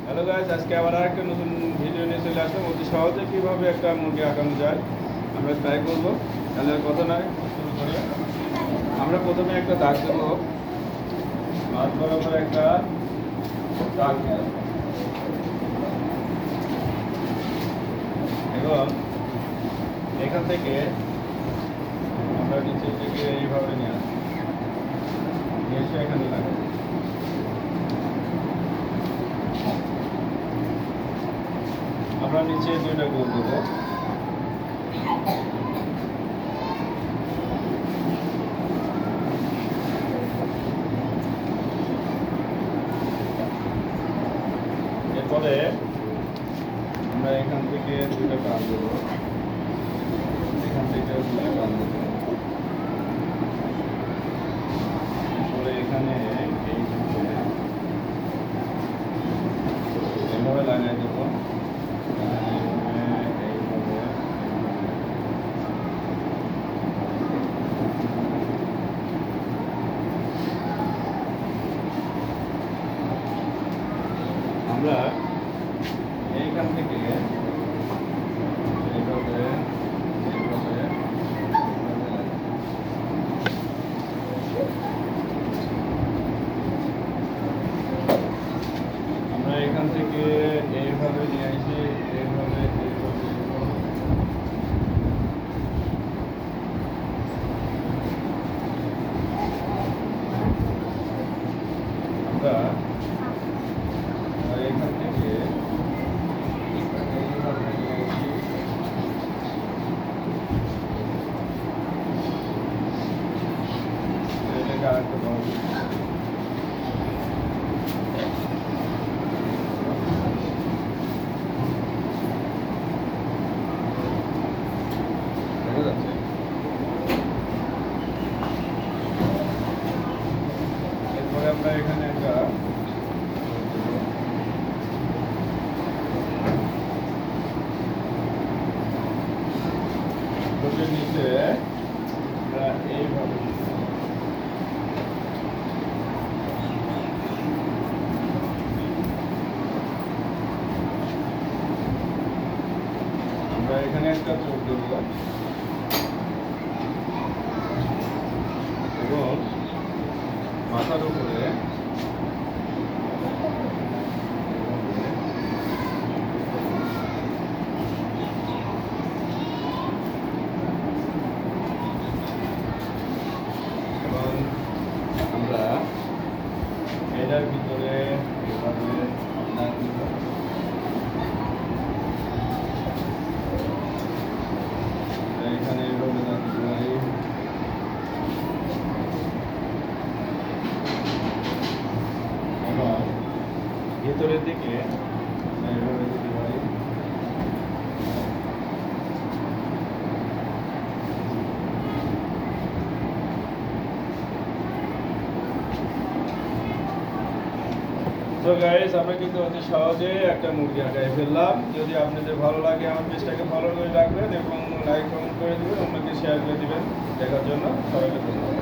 Hello guys, আজকে আবার আরেকটা নতুন ভিডিও নিয়ে চলে আসলাম। অতি সহজে কীভাবে একটা মুরগি আঁকানো যায় আমরা ট্রাই করব। তাহলে আর কথা নয়, শুরু করি। আমরা প্রথমে একটা দাগ দেবো, মাছ বরাবর একটা দাগ দিলাম। এবং এখান থেকে আমরা নিচের দিকে এইভাবে নিয়ে আসি, নিয়ে এসে এখানে লাগাই। আমরা নিচে দুইটা গোল দেবো। এরপরে আমরা এখান থেকে দুইটা টান দেবো, এখান থেকে দুইটা টান দেবো। এরপরে এখানে এইভাবে লাগাই দেবো। আমরা এইখান থেকে এইভাবে আমরা এখান থেকে এইভাবে নিয়ে আসি, এইভাবে আমরা এখান থেকে এইভাবে নিয়ে আসি। এটাকে আরেকটা বড় দেখা যাচ্ছে। এরপরে আমরা এখানে একটা নিচে আমরা এইভাবে আমরা এখানে একটা চোখ দেবো এবং মাথার উপরে এবং আমরা এটার ভিতরে এভাবে দাগ দিব। এখানে এভাবে দাগ দিতে পারি। এবং ভিতরের দিকে এভাবে দিতে পারি। তো গাইস, আমরা কিন্তু অতি সহজে একটা মুরগি আঁকাই ফেললাম। যদি আপনাদের ভালো লাগে আমার পেজটাকে ফলো করে রাখবেন এবং লাইক কমেন্ট করে দেবেন, অন্যকে শেয়ার করে দেবেন। দেখার জন্য সবাইকে ধন্যবাদ।